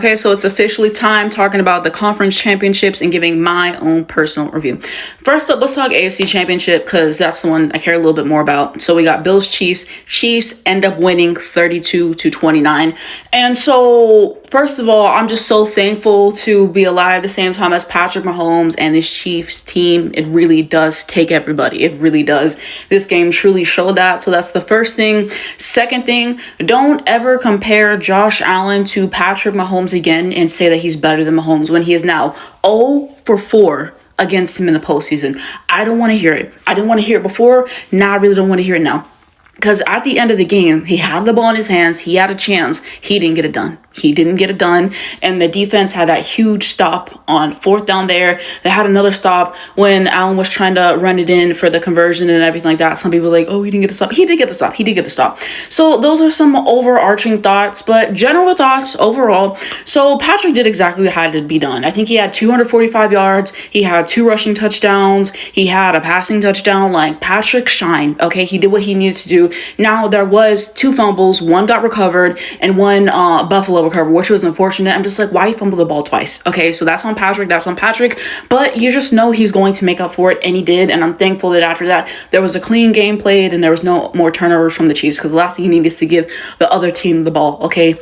Okay, so it's officially time talking about the conference championships and giving my own personal review. First up, let's talk AFC Championship because that's the one I care a little bit more about. So we got Bills Chiefs. Chiefs end up winning 32-29. And so, first of all, I'm just so thankful to be alive at the same time as Patrick Mahomes and this Chiefs team. It really does take everybody. It really does. This game truly showed that. So that's the first thing. Second thing, don't ever compare Josh Allen to Patrick Mahomes again and say that he's better than Mahomes when he is now 0 for 4 against him in the postseason. I don't want to hear it. I didn't want to hear it before. Now I really don't want to hear it now. Because at the end of the game, he had the ball in his hands. He had a chance. He didn't get it done. He didn't get it done. And the defense had that huge stop on fourth down there. They had another stop when Allen was trying to run it in for the conversion and everything like that. Some people were like, oh, he didn't get the stop. He did get the stop. He did get the stop. So those are some overarching thoughts, but general thoughts overall. So Patrick did exactly what had to be done. I think he had 245 yards. He had 2 rushing touchdowns. He had a passing touchdown. Like, Patrick shined. Okay, he did what he needed to do. Now, there was 2 fumbles. One got recovered and one Buffalo recovered, which was unfortunate. I'm just like, why you fumble the ball twice? Okay, so that's on Patrick. That's on Patrick. But you just know he's going to make up for it, and he did. And I'm thankful that after that, there was a clean game played and there was no more turnovers from the Chiefs, because the last thing he needed is to give the other team the ball, okay?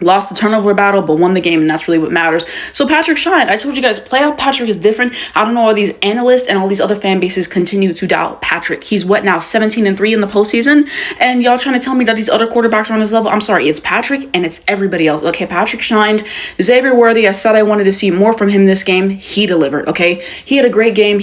Lost the turnover battle, but won the game, and that's really what matters. So Patrick shined. I told you guys, playoff Patrick is different. I don't know, all these analysts and all these other fan bases continue to doubt Patrick. He's what now, 17-3 in the postseason? And y'all trying to tell me that these other quarterbacks are on his level? I'm sorry, it's Patrick and it's everybody else. Okay, Patrick shined. Xavier Worthy, I said I wanted to see more from him this game. He delivered, okay? He had a great game.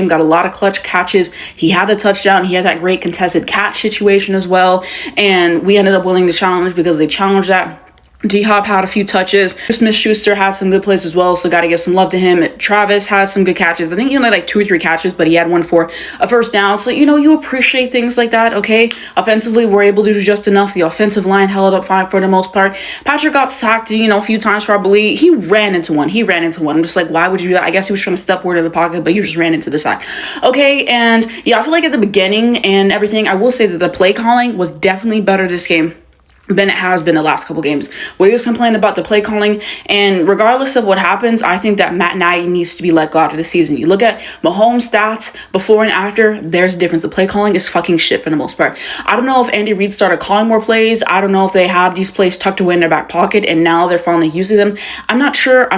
Got a lot of clutch catches. He had a touchdown. He had that great contested catch situation as well. And we ended up winning the challenge because they challenged that. D-Hop had a few touches. Smith-Schuster had some good plays as well, so got to give some love to him. Travis has some good catches. I think he only had like 2 or 3 catches, but he had one for a first down. So, you appreciate things like that, okay? Offensively, we're able to do just enough. The offensive line held up fine for the most part. Patrick got sacked, a few times probably. He ran into one. I'm just like, why would you do that? I guess he was trying to step forward in the pocket, but you just ran into the sack. Okay, and yeah, I feel like at the beginning and everything, I will say that the play calling was definitely better this game than it has been the last couple games. We was complaining about the play calling, and regardless of what happens, I think that Matt Nagy needs to be let go after the season. You look at Mahomes' stats before and after, there's a difference. The play calling is fucking shit for the most part. I don't know if Andy Reid started calling more plays. I don't know if they have these plays tucked away in their back pocket and now they're finally using them. I'm not sure,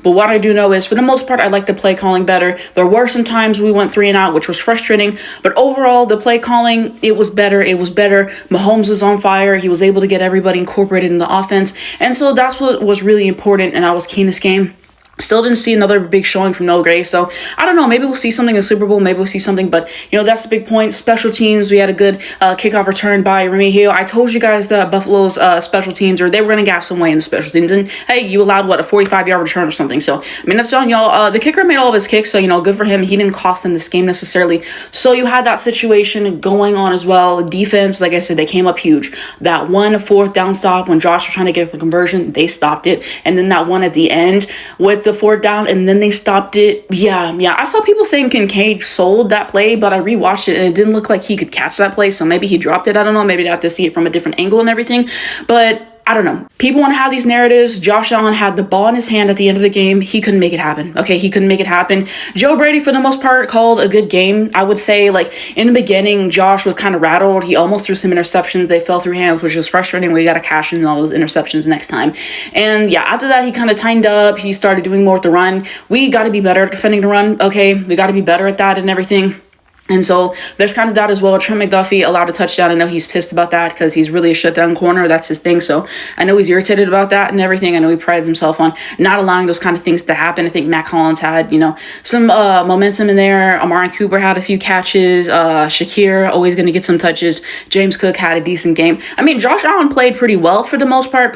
but what I do know is, for the most part, I like the play calling better. There were some times we went 3 and out, which was frustrating, but overall, the play calling, it was better. Mahomes was on fire. He was able to get everybody incorporated in the offense, and so that's what was really important, and I was keen this game. Still didn't see another big showing from Noah Gray, so I don't know, maybe we'll see something in the Super Bowl, maybe we'll see something, but that's the big point. Special teams, we had a good kickoff return by Remigio. I told you guys that Buffalo's special teams, or they were going to gap some way in the special teams, and hey, you allowed a 45-yard return or something, so that's on y'all. The kicker made all of his kicks, so good for him. He didn't cost them this game necessarily, so you had that situation going on as well. Defense, like I said, they came up huge. That 1 4th down stop when Josh was trying to get the conversion, they stopped it, and then that one at the end with the 4th down, and then they stopped it. Yeah, I saw people saying Kincaid sold that play, but I rewatched it and it didn't look like he could catch that play, so maybe he dropped it. I don't know, maybe I have to see it from a different angle and everything, but I don't know. People want to have these narratives. Josh Allen had the ball in his hand at the end of the game. He couldn't make it happen. Okay, he couldn't make it happen. Joe Brady, for the most part, called a good game. I would say, in the beginning, Josh was kind of rattled. He almost threw some interceptions. They fell through hands, which was frustrating. We got to cash in all those interceptions next time. And yeah, after that, he kind of tightened up. He started doing more with the run. We got to be better at defending the run. Okay, we got to be better at that and everything. And so there's kind of that as well. Trent McDuffie allowed a touchdown. I know he's pissed about that because he's really a shutdown corner. That's his thing. So I know he's irritated about that and everything. I know he prides himself on not allowing those kind of things to happen. I think Matt Collins had, some momentum in there. Amari Cooper had a few catches. Shakir always going to get some touches. James Cook had a decent game. Josh Allen played pretty well for the most part.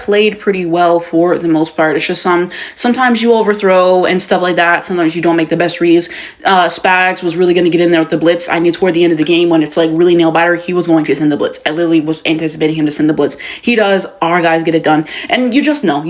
It's just sometimes you overthrow and stuff like that. Sometimes you don't make the best reads. Spags was really going to get in there with the blitz. I knew toward the end of the game when it's really nail biter, he was going to send the blitz. I literally was anticipating him to send the blitz. He does. Our guys get it done. And you just know.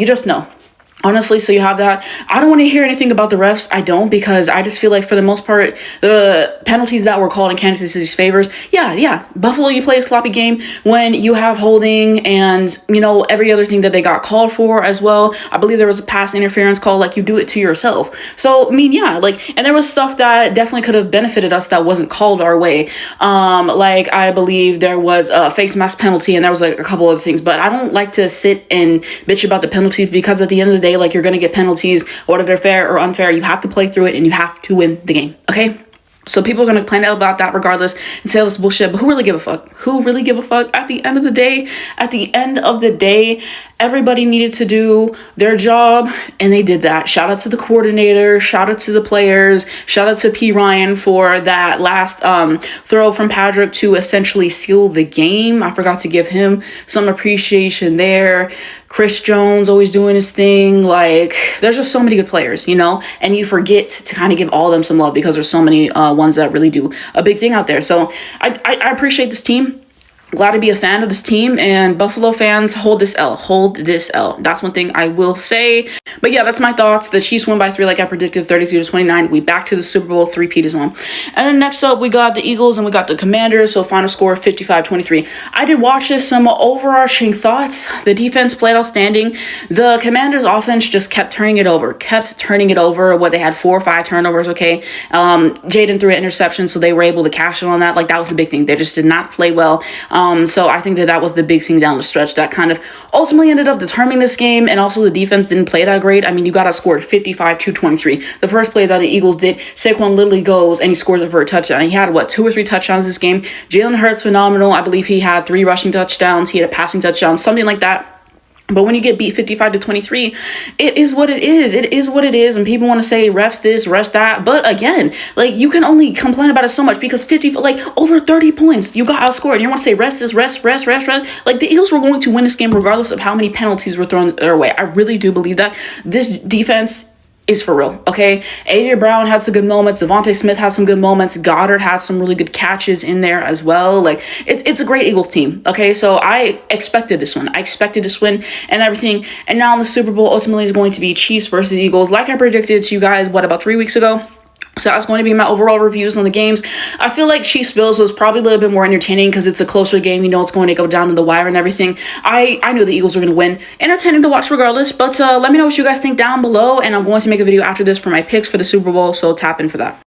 Honestly, so you have that. I don't want to hear anything about the refs. I don't, because I just feel like for the most part, the penalties that were called in Kansas City's favors, yeah. Buffalo, you play a sloppy game when you have holding and, you know, every other thing that they got called for as well. I believe there was a pass interference call, like you do it to yourself. So, I mean, yeah, like, and there was stuff that definitely could have benefited us that wasn't called our way. Like I believe there was a face mask penalty and there was like a couple other things, but I don't like to sit and bitch about the penalties, because at the end of the day, like, you're going to get penalties, whether they're fair or unfair. You have to play through it and you have to win the game. Okay. So people are going to complain about that regardless and say all this bullshit, but who really give a fuck? Who really give a fuck? At the end of the day, everybody needed to do their job and they did that. Shout out to the coordinator, shout out to the players, shout out to P. Ryan for that last throw from Patrick to essentially seal the game. I forgot to give him some appreciation there. Chris Jones always doing his thing. Like, there's just so many good players, you know, and you forget to kind of give all of them some love because there's so many ones that really do a big thing out there. So I appreciate this team. Glad to be a fan of this team, and Buffalo fans, hold this L. That's one thing I will say. But yeah, that's my thoughts. The Chiefs win by 3 like I predicted, 32-29. We back to the Super Bowl, 3-peat is on. And then next up, we got the Eagles and we got the Commanders. So final score 55-23. I did watch this. Some overarching thoughts. The defense played outstanding. The Commanders offense just kept turning it over. What, they had 4 or 5 turnovers, okay? Jaden threw an interception, so they were able to cash in on that. Like, that was the big thing. They just did not play well. So I think that was the big thing down the stretch that kind of ultimately ended up determining this game. And also the defense didn't play that great. I mean, you got outscored 55-23. The first play that the Eagles did, Saquon literally goes and he scores it for a touchdown. He had, 2 or 3 touchdowns this game. Jalen Hurts, phenomenal. I believe he had 3 rushing touchdowns. He had a passing touchdown, something like that. But when you get beat 55-23, it is what it is. It is what it is. And people want to say refs this, refs that. But again, like, you can only complain about it so much because over 30 points, you got outscored. You want to say rest this, rest. Like, the Eagles were going to win this game regardless of how many penalties were thrown their way. I really do believe that. This defense is for real, okay? AJ Brown had some good moments. Devontae Smith had some good moments. Goddard has some really good catches in there as well. Like, it's a great Eagles team, okay? So I expected this one. I expected this win and everything. And now the Super Bowl ultimately is going to be Chiefs versus Eagles, like I predicted to you guys, about 3 weeks ago. So that's going to be my overall reviews on the games. I feel like Chiefs Bills was probably a little bit more entertaining because it's a closer game. You know, it's going to go down to the wire and everything. I knew the Eagles were going to win. Entertaining to watch regardless. But let me know what you guys think down below. And I'm going to make a video after this for my picks for the Super Bowl. So tap in for that.